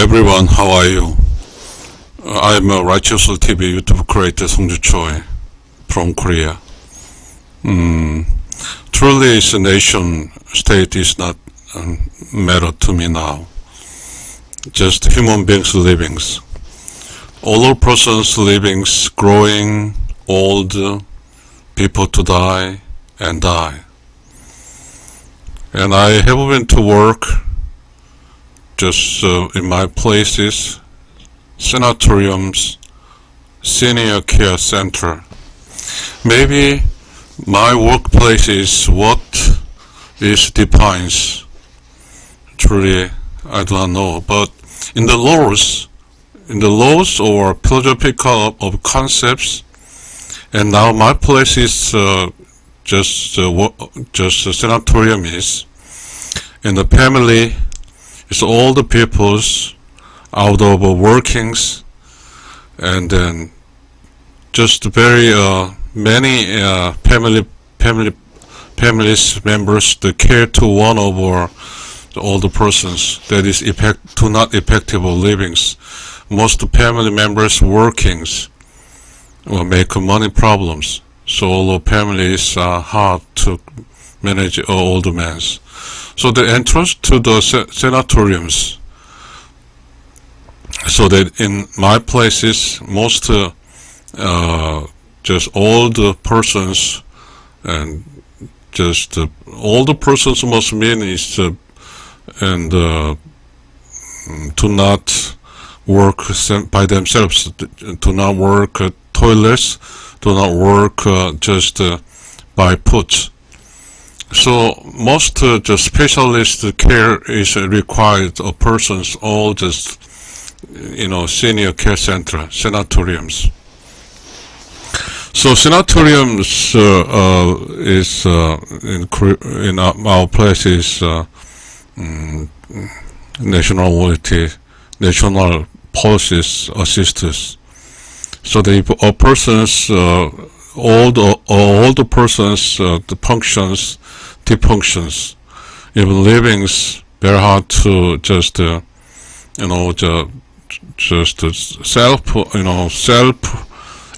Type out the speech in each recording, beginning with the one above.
everyone, how are you? I'm a Righteous TV YouTube creator Songju Choi from Korea. Truly, its nation state is not matter to me now. Just human beings' livings. All persons' livings, growing, old, people to die and die. And I have been to work just in my places, sanatoriums, senior care center. Maybe my workplace is what is defines. Truly, I do not know. But in the laws or philosophical of concepts, and now my place is just a sanatorium is, and the family is all the peoples out of workings, and then just very many families members to care to one over the older persons that is not effective livings. Most family members workings will make money problems, so all the families are hard to manage older men. So the entrance to the sanatoriums, so that in my places most just older persons, and just older persons must mean is and to not work by themselves, to not work toilets, to not work just by foot. So most just specialist care is required of persons all just senior care center, sanatoriums. So sanatoriums is in our place is national policies assistance. So the persons all the persons the functions, dysfunctions, even livings, very hard to just self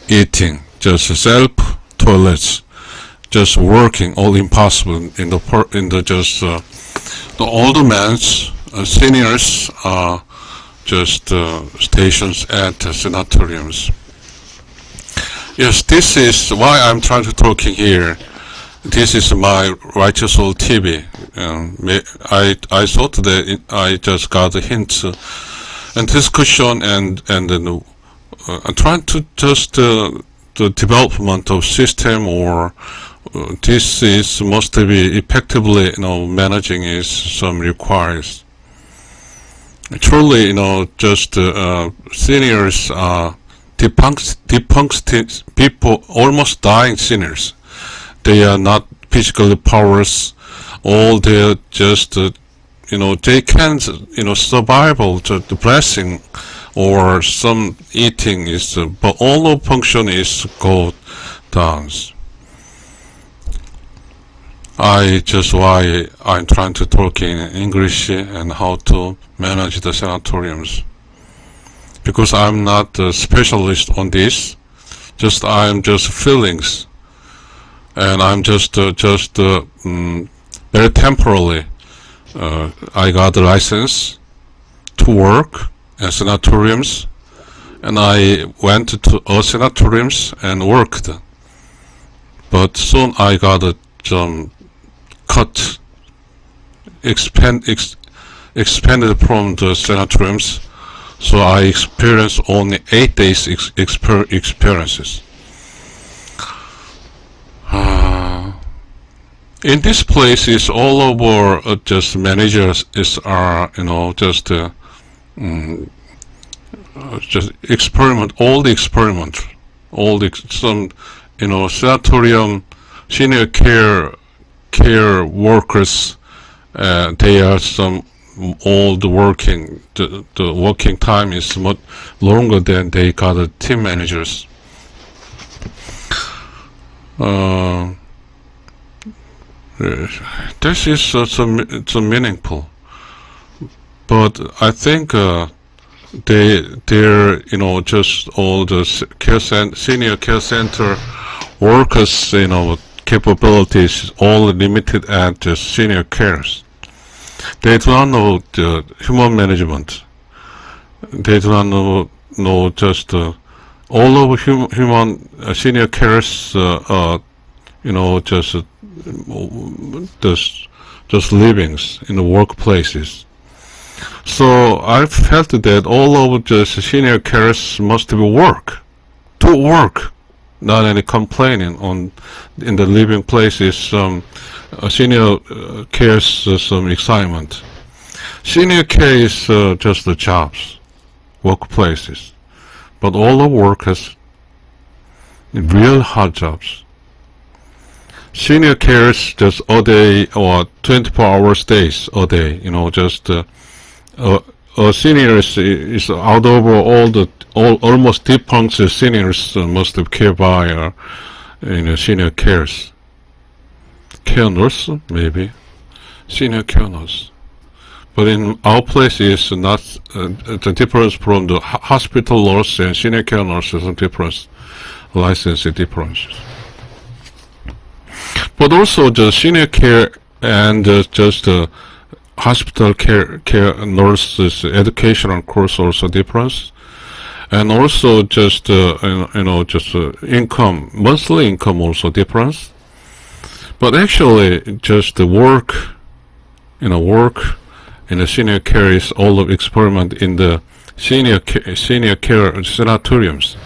eating, just self toilets, just working, all impossible in the just the older men's seniors are just stations at sanatoriums. Yes, this is why I'm trying to talking here. This is my Righteous Soul TV. I thought that I just got a hint and discussion and then I'm trying to just the development of system, or this is must be effectively managing is some requires. Truly just seniors are defunct people, almost dying sinners. They are not physically powerless. All they're just they can survival the blessing or some eating is but all the function is go down. I just why I'm trying to talk in English and how to manage the sanatoriums, because I'm not a specialist on this. Just I'm just feelings, and I'm just very temporarily. I got the license to work at sanatoriums, and I went to all sanatoriums and worked. But soon I got some cut, expanded from the sanatoriums, so I experienced only 8 days experiences. In this place is all over just managers are just experiment, all the some sanatorium senior care workers, they are some old working, the working time is much longer than they got team managers. This is so meaningful, but I think they're, just all the senior care center workers, capabilities all limited at the senior cares. They do not know the human management. They do not know just all of human senior cares, just livings in the workplaces. So I felt that all of the senior carers must be work, not any complaining in the living places. Senior cares some excitement. Senior care is just the jobs, workplaces, but all the workers, real hard jobs. Senior cares just a day or 24 hours days a day, just a senior is out of almost defunct seniors must be cared by senior cares. Care nurse, maybe. Senior care nurse. But in our place is not the difference from the hospital nurse and senior care nurse is a difference, licensing differences. But also the senior care and just hospital care nurses educational course also difference, and also just income, monthly income also difference. But actually, just the work in the senior care is all of experiment in the senior care sanatoriums.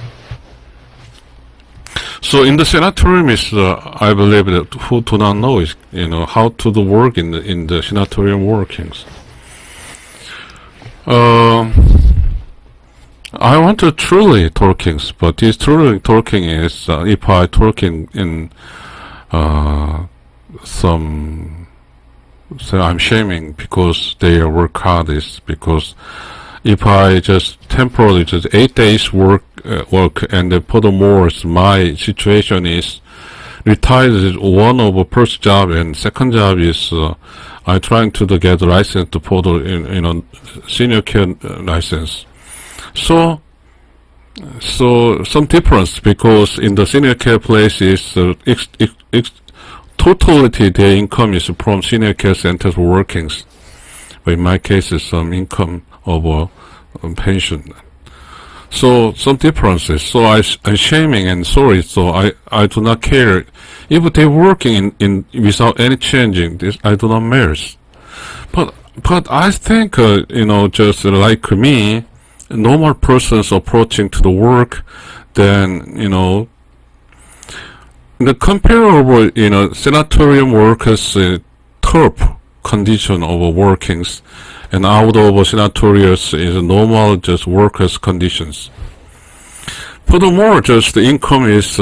So in the sanatorium is, I believe that who do not know is, how to do work in the sanatorium workings. I want to truly talkings, but this truly talking is, if I talking in, some, so I'm shaming because they work hard is because if I just temporarily just 8 days work and furthermore my situation is retired is one of the first job and second job is I trying to get a license to for the senior care license. So some difference because in the senior care place is totality their income is from senior care centers workings. But in my case is some income of pension. So some differences. So I'm shaming and sorry. So I do not care if they working in without any changing. This I do not matter. But I think just like me, normal persons approaching to the work, then the comparable sanatorium workers tough condition of workings. And out of sanatoriums is normal just workers' conditions. Furthermore, just the income is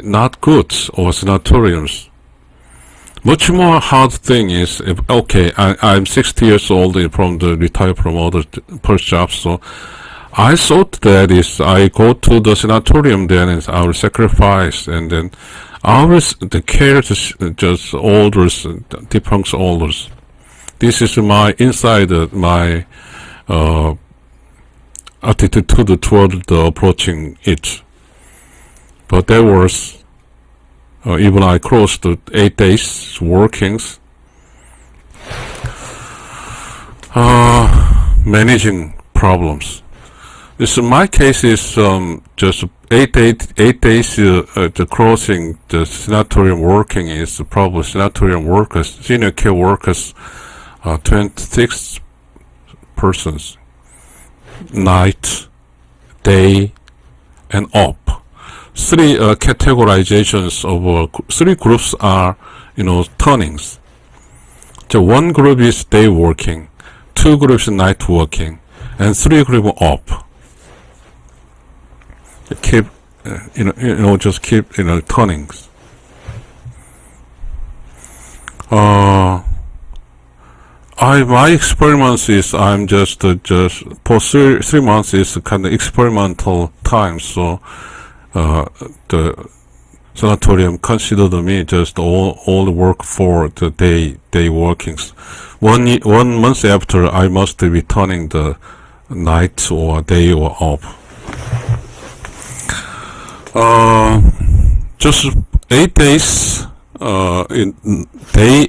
not good or sanatoriums. Much more hard thing is, I'm 60 years old from the retired from other first jobs, so I thought that is I go to the sanatorium then is I will sacrifice and then the care just olders, defunct olders. This is my inside my attitude toward the approaching it. But that was even I crossed the 8 days workings, managing problems. This in my case is just 8 days the crossing the sanatorium working is probably sanatorium workers, senior care workers. 26 persons, night, day, and up. Three categorizations of three groups are, turnings. So one group is day working, two groups night working, and three group up. Keep, just keep, turnings. My experiments is I'm just for 3 months is kind of experimental time. So the sanatorium considered me just all the work for the day workings. 1 month after I must be returning the night or day or off. Just 8 days in day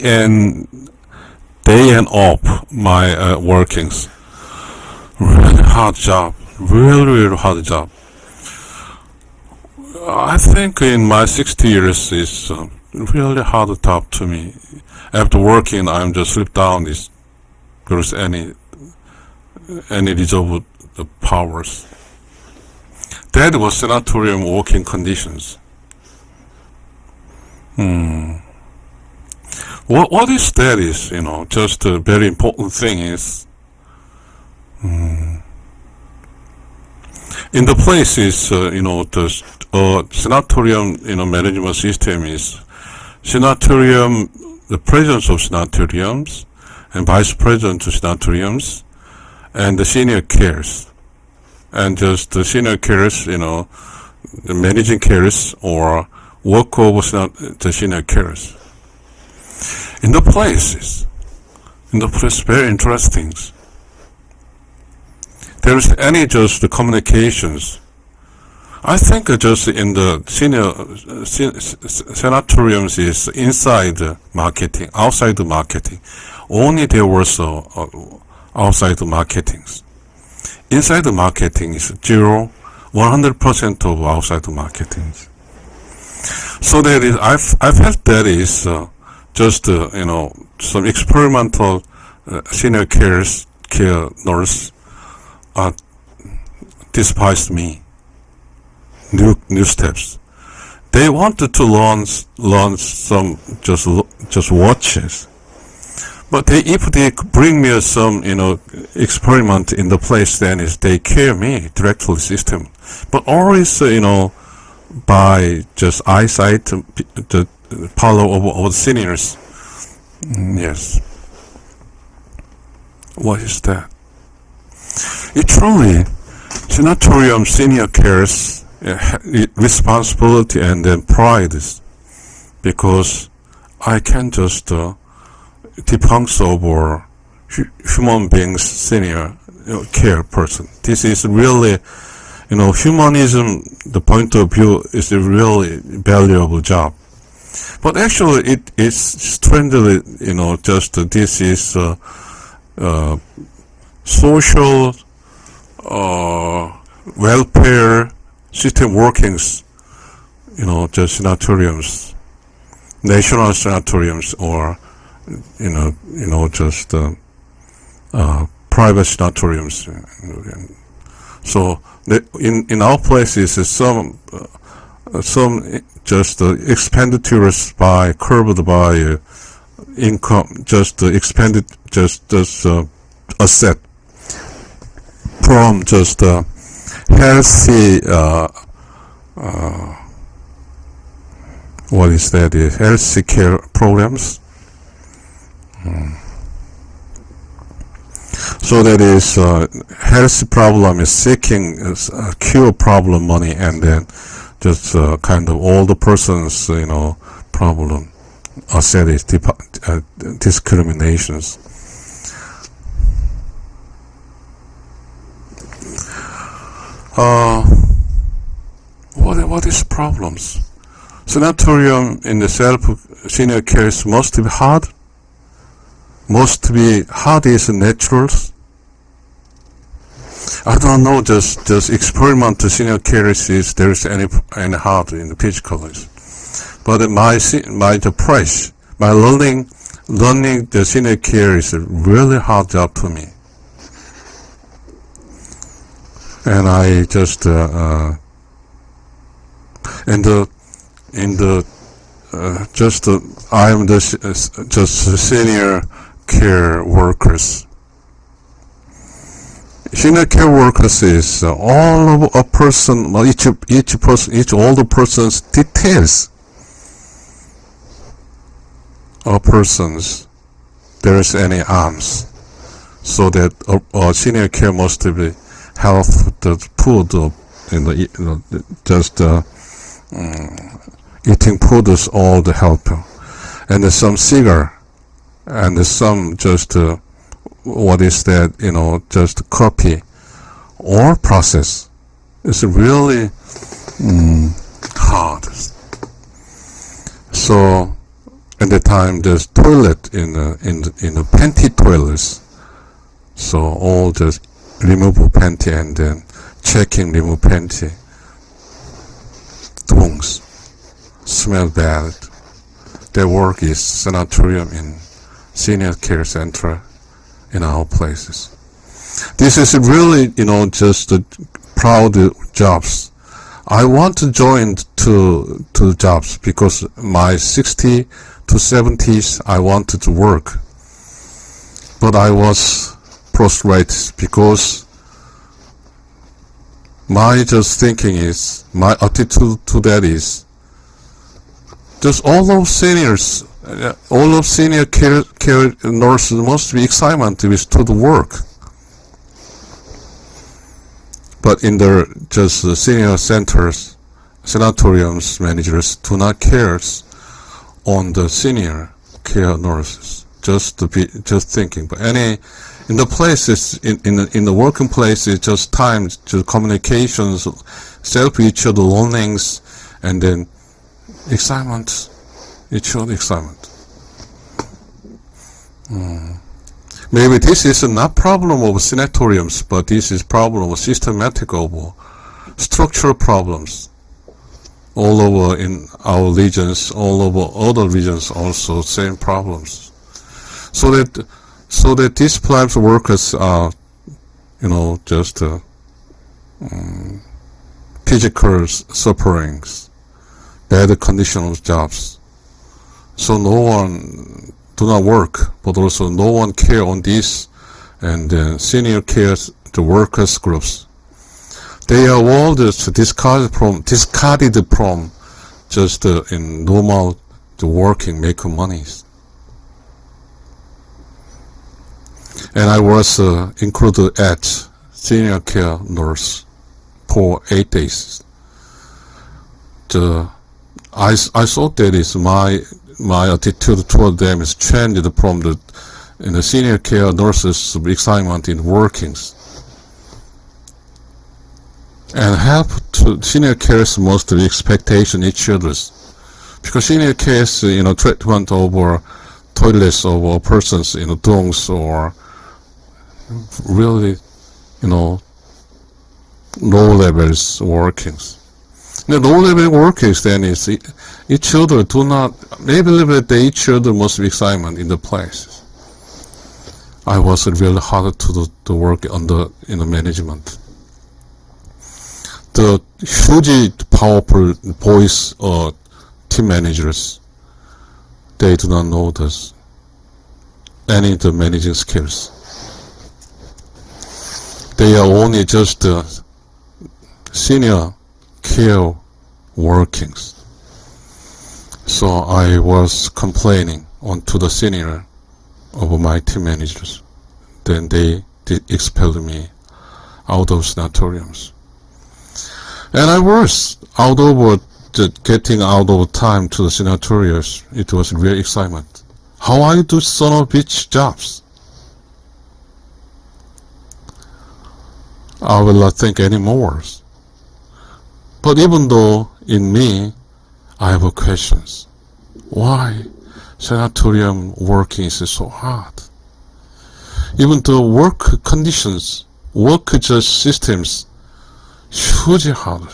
and off my workings. Really hard job. Really hard job. I think in my 60 years is really hard job to me. After working, I'm just slip down. Is there's any reserve the powers. That was sanatorium working conditions. What is that is, just a very important thing is, in the places, the sanatorium, management system is sanatorium, the presence of sanatoriums, and vice president of sanatoriums, and the senior cares. And just the senior cares, the managing cares, or work over the senior cares. In the place, very interesting. There is any just the communications. I think just in the senior sanatoriums is inside the marketing, outside the marketing. Only there was outside the marketings. Inside the marketing is 100% of outside the marketing. So that is, I felt that is just some experimental senior care nurse despised me. New steps. They wanted to launch some just watches. But if they bring me some, experiment in the place, then they care me directly system. But always, by just eyesight, the power of the seniors. Yes. What is that? It truly, sanatorium senior cares responsibility and then pride, because I can just depends over human beings senior care person. This is really, humanism, the point of view is a really valuable job. But actually it is strangely, just this is social welfare system workings, just sanatoriums, national sanatoriums, or just private sanatoriums. So in our places, some just expenditures curbed by income, just expended just asset from just healthy what is that? Healthy care programs. So that is health problem is seeking cure problem money, and then just kind of all the person's problem asset is discriminations. What is problems? Sanatorium in the self senior cares must be hard. Must be hard is natural. I don't know. Just experiment to senior cares is there is any hard in the physical. But the price, my learning the senior care is a really hard job to me. And I just I am just senior care workers. Senior care workers is all of a person, each older person's details. A person's there is any arms, so that senior care must be help the food just eating food is all the help, and some cigar, and some just what is that, just coffee, or process is really hard. So at the time there's toilet in the panty toilets. So all just remove panty and then checking remove panty. Dongs smell bad. Their work is sanatorium in senior care center in our places. This is really, just proud jobs. I want to join to jobs because my 60 to 70s I wanted to work, but I was prostrated because my just thinking is, my attitude to that is, just all those seniors, all of senior care nurses must be excited to the work. But in the just senior centers, sanatoriums managers do not care on the senior care nurses. Just thinking. But in the places, in the working places, just time, just communications, self each other learnings, and then excitement, each other excitement. Maybe this is not problem of sanatoriums, but this is problem of systematic of structural problems all over in our regions, all over other regions also same problems. So that these plants workers are, just physical sufferings, bad condition of jobs. So no one do not work, but also no one care on this, and senior cares the workers groups. They are all just discarded from just in normal the working making monies. And I was included at senior care nurse for 8 days. I thought that is my attitude toward them is changed from the senior care nurses excitement in workings. And help to senior cares must be expectation each other's. Because senior cares, treatment over toilets over persons in dongs or really, low levels workings. The low level workings then is each other do not, maybe each other must be excitement in the place. I was really hard to do the work in the management. The huge powerful voice team managers, they do not know any of the managing skills. They are only just senior care workings. So I was complaining to the senior of my team managers. Then they expelled me out of sanatoriums. And I was out of getting out of time to the sanatoriums. It was real excitement. How I do son of bitch jobs? I will not think anymore. But even though in me, I have questions. Why sanatorium working is so hard? Even the work conditions, work just systems, hugely hard.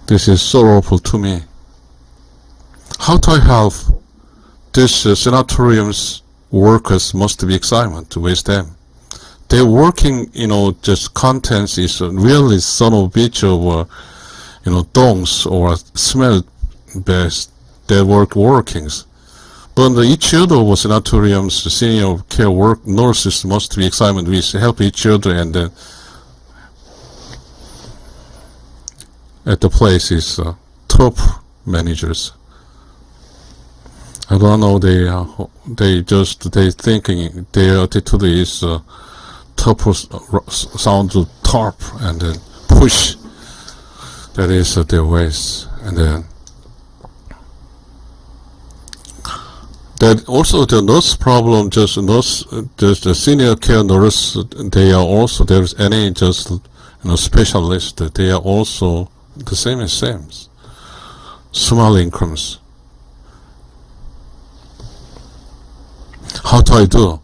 This is sorrowful to me. How do I help these sanatoriums workers must be excited with them? Their working, just contents is really son of bitch of, dongs or smell best their workings. But each other of sanatoriums, senior care nurses must be excited with help each other, and then at the place is top managers. I don't know, they thinking their attitude is top sound to top and then push. That is their ways. And then That also the nurse problem, just the senior care nurse, they are also, there's any just, specialist, they are also the same as same. Small incomes. How do I do?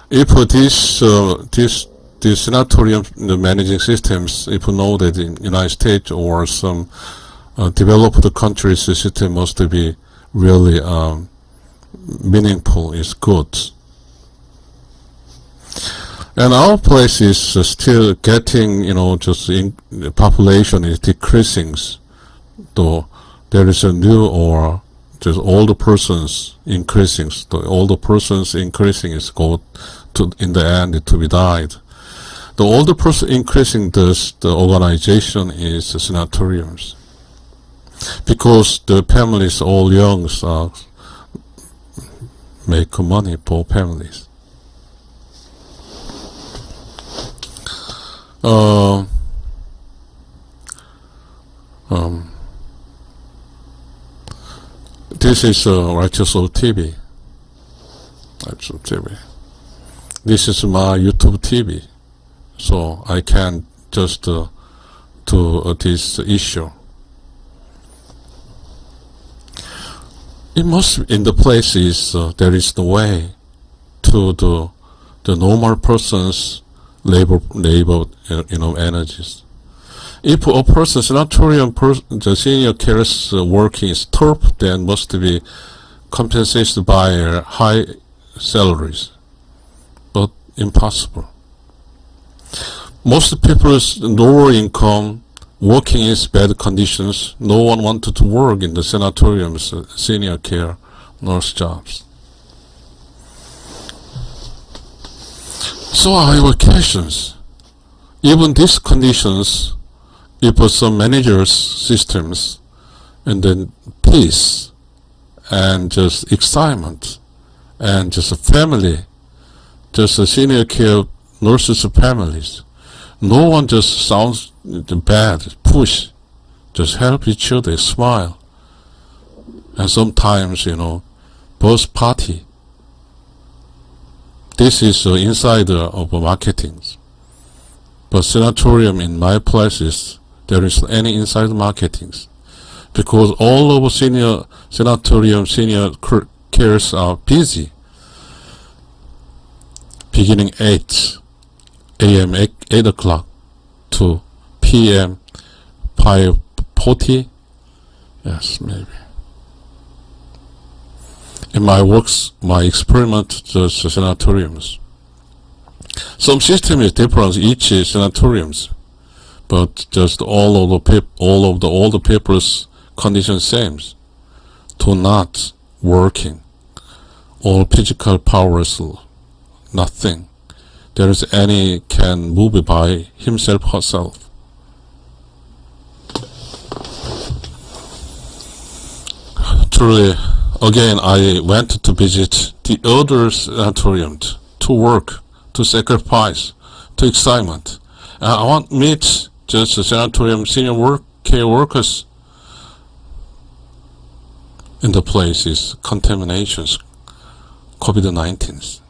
If this sanatorium, the managing systems, if you know that in United States or some developed countries, the system must be really meaningful, is good. And our place is still getting, just the population is decreasing, though there is a new or just older persons increasing. The older persons increasing is go to, in the end, to be died. The older person increasing, the organization is sanatoriums. Because the families all young, make money for families. This is Righteous of TV. This is my YouTube TV, so I can just do this issue. It must, in the places, there is the way to the normal person's labor, energies. If a person, sanatorium the senior care's working is tough, then must be compensated by high salaries, but impossible. Most people's lower income, working in bad conditions. No one wanted to work in the sanatorium's senior care nurse jobs. So I have questions. Even these conditions, if some managers systems, and then peace, and just excitement, and just a family, just a senior care nurses' families, no one just sounds bad, push, just help each other, smile. And sometimes, both party. This is inside of marketing. But sanatorium in my places, there is any inside marketing. Because all of sanatorium senior cares are busy. Beginning 8 a.m., 8 o'clock to p.m. 5:40. Yes, maybe. In my works, my experiment, just sanatoriums. Some system is different each sanatoriums, but just all of the older people's condition same. To not working, all physical powers, nothing. There is any can move by himself, herself. Truly, again, I went to visit the other sanatorium to work, to sacrifice, to excitement. I want to meet just the sanatorium senior care workers. In the places, contaminations, COVID-19.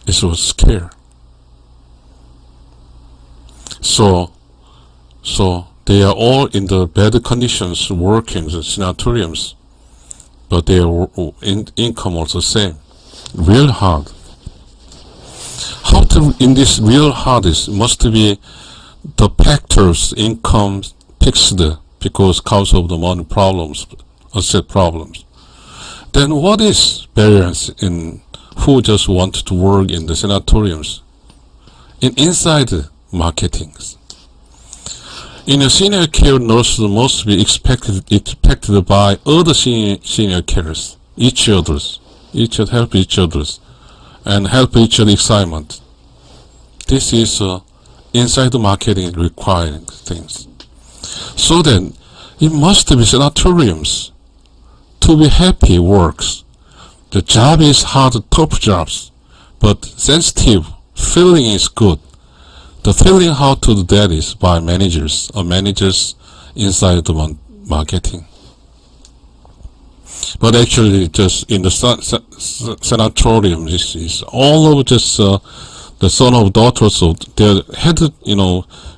It was scary. So they are all in the bad conditions working the sanatoriums, but their income also same. Real hard. How to in this real hardest must be the factors income fixed because of the money problems, asset problems. Then what is variance in who just want to work in the sanatoriums? Inside marketing. In a senior care, nurse must be expected by other senior carers, each other help each other, and help each other excitement. This is inside the marketing requiring things. So then, it must be sanatoriums to be happy works. The job is hard, tough jobs, but sensitive, feeling is good. The feeling how to do that is by managers or managers inside the marketing. But actually, just in the sanatorium, this is all of just the son of daughters. So their head,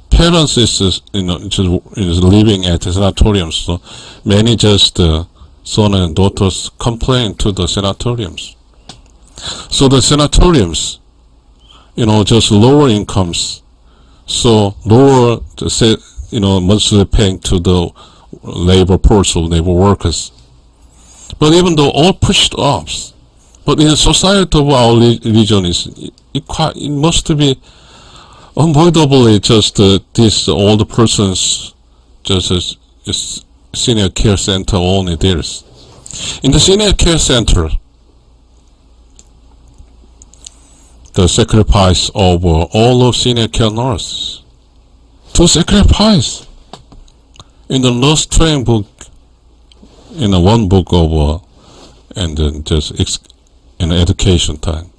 parents is is living at the sanatorium. So many just son and daughters complain to the sanatoriums. So the sanatoriums, just lower incomes, so lower, monthly paying to the labor force of labor workers. But even though all pushed up, but in the society of our region it must be unavoidably just these old persons, just as senior care center only theirs. In the senior care center, the sacrifice of all of senior care nurses to sacrifice in the nurse training book, in one book of and then just in education time,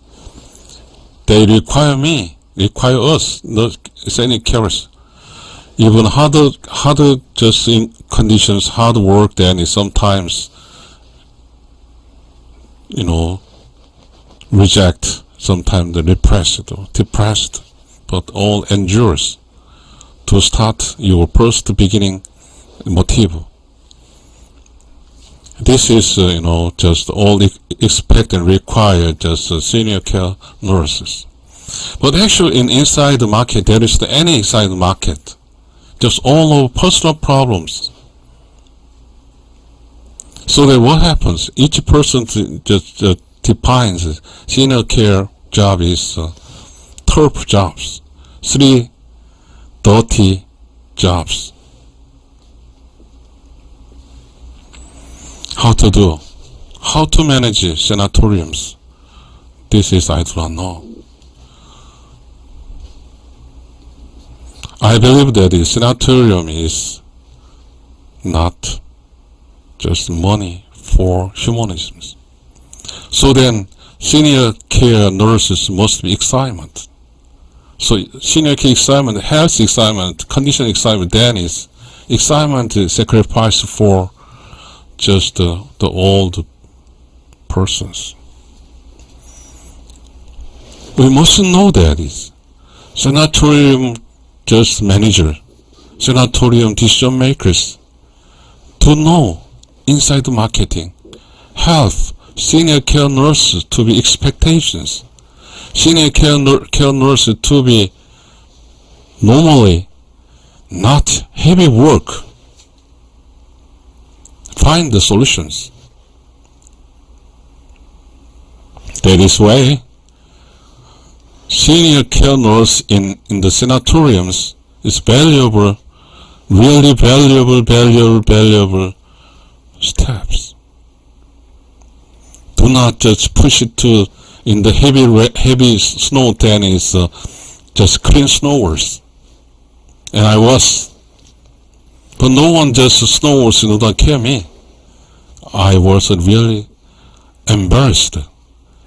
they require us, the senior carers, even harder just in conditions, hard work, then is sometimes reject, sometimes repressed or depressed, but all endures to start your first beginning motive. This is, just all expect and require just senior care nurses. But actually, inside the market, there is any inside the market, just all of personal problems. So that what happens? Each person just defines senior care job is tough jobs, 3 dirty jobs. How to do? How to manage sanatoriums? This is I do not know. I believe that the sanatorium is not just money for humanism. So then, senior care nurses must be excitement. So senior care excitement, health excitement, condition excitement, then is excitement sacrifice for just the old persons. We must know that is sanatorium just manager, sanatorium decision makers to know inside the marketing, health, senior care nurses to be expectations, senior care nurses to be normally not heavy work. Find the solutions. That is why senior care nurse in the sanatoriums is valuable, really valuable steps. Do not just push it to in the heavy snow, then is just clean snowers. And I was. But no one just snowers, don't care me. I was really embarrassed.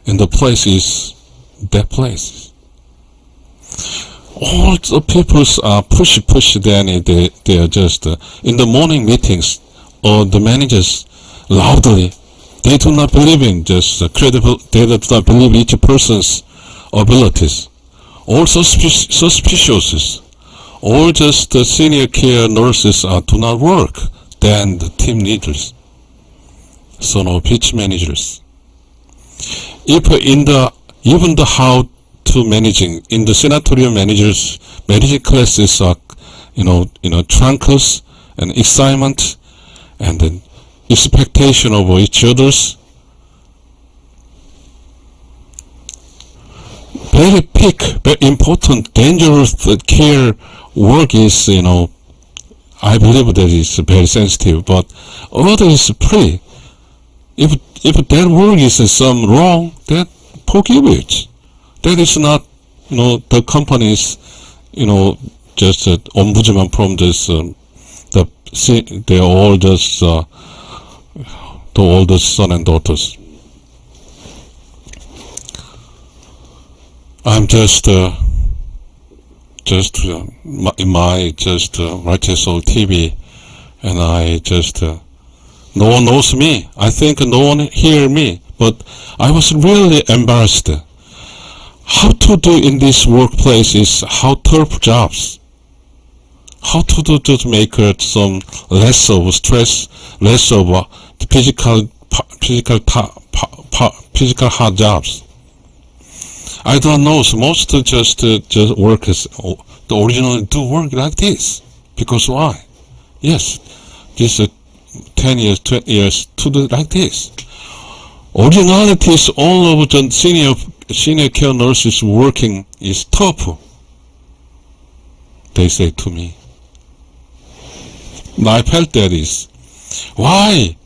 And the place is that place. All the people are push, then they are just in the morning meetings, or the managers loudly, they do not believe in just credible, they do not believe each person's abilities. All suspicious. All just the senior care nurses do not work, then the team leaders. So no pitch managers. If even the how to managing in the sanatorium managers, managing classes are, trunkless and excitement and then expectation of each other's. Very big, very important, dangerous care work is, I believe that is very sensitive, but other is free. If that work is some wrong, then forgive it. That is not, the companies, just ombudsman from this, they're all just, the oldest son and daughters. I'm just in my just Righteous Soul TV, and I just No one knows me. I think no one hear me. But I was really embarrassed. How to do in this workplace is how tough jobs. How to do to make it some less of stress, less of physical hard jobs. I don't know. So most just workers the originally do work like this. Because why? Yes, this 10 years, 20 years to do like this. Originality is all of the senior care nurses working is tough. They say to me. I felt that is. Why?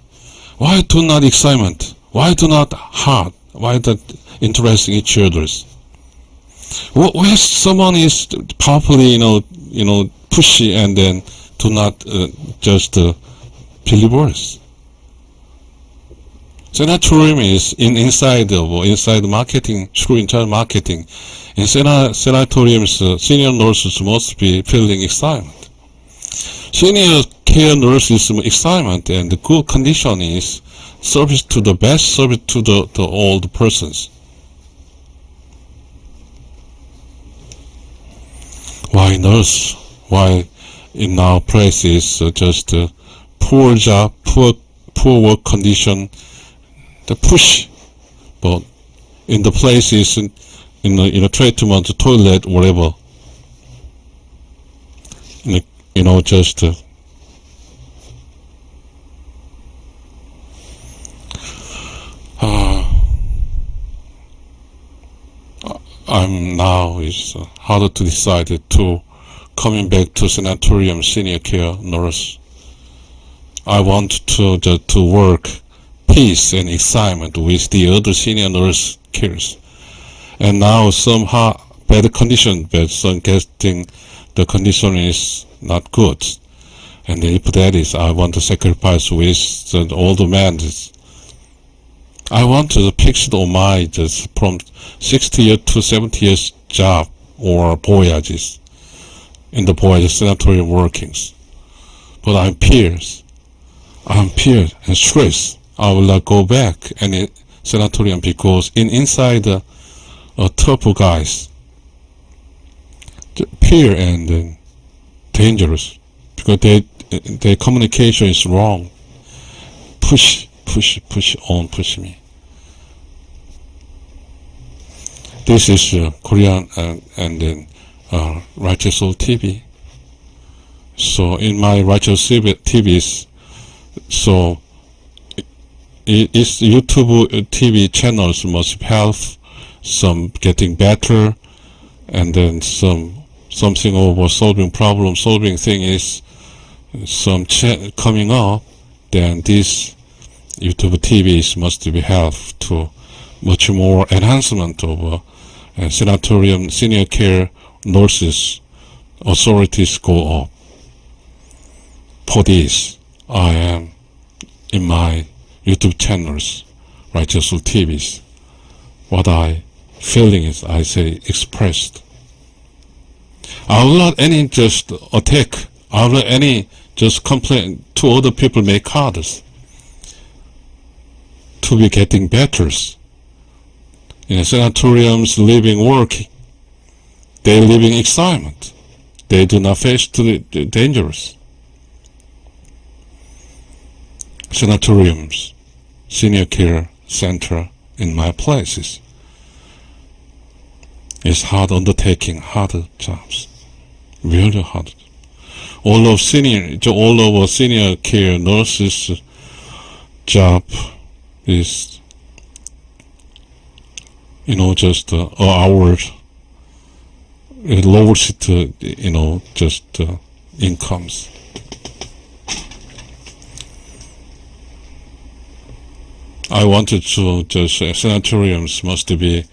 Why do not excitement? Why do not hard? Why not interesting each other's? Where someone is powerfully, pushy and then do not just believe words. Sanatorium is inside marketing, through internal marketing. In sanatoriums, senior nurses must be feeling excitement. Senior care nurses excitement and the good condition is service to the best, service to the old persons. Why nurse? Why in our place is just poor job, poor work condition, the push, but in the places in a treatment, toilet, whatever, just I'm now is harder to decide to coming back to sanatorium senior care nurse. I want to work peace and excitement with the other senior nurse cares. And now somehow bad condition, but some getting the condition is not good. And if that is, I want to sacrifice with the older man. I want to fix on my just from 60 years to 70 years job or voyages in the voyage sanatorium workings. But I'm fierce and stressed. I will not go back any sanatorium because inside tough guys, fear and dangerous because their communication is wrong. Push me. This is Korean and then Righteous Soul TV. So in my Righteous TVs, so it's YouTube TV channels must help some getting better, and then something over problem solving thing is some coming up. Then this YouTube TVs must be helped to much more enhancement of sanatorium senior care nurses authorities go up. For this, I am in my YouTube channels, Righteous Soul TVs. What I feeling is I say expressed. I will not any just attack. I will not any just complain to other people make hardest to be getting better. In sanatoriums, living, working, they living excitement. They do not face the dangerous. Sanatoriums, senior care center in my places is hard undertaking, harder jobs, really hard. All of senior care nurses job is just an hour. It lowers it just incomes. I wanted to just sanatoriums must be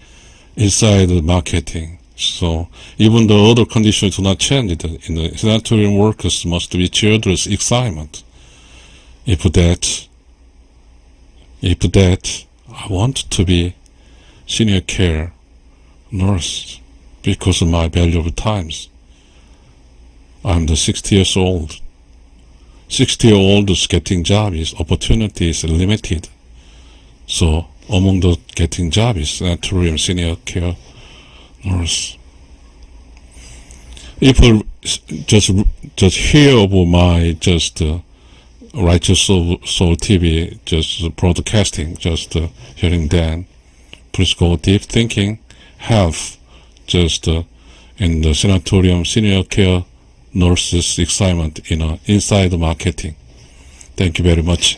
inside the marketing. So even though other conditions do not change, in the sanatorium workers must be children's excitement. If that, I want to be senior care nurse because of my valuable times. I'm the 60 years old. 60-year-olds getting jobs, opportunity is limited. So among the getting jobs, sanatorium senior care nurse. People just hear about my Righteous Soul TV, just broadcasting, just hearing that. Please go deep thinking, have in the sanatorium senior care nurses excitement inside marketing. Thank you very much.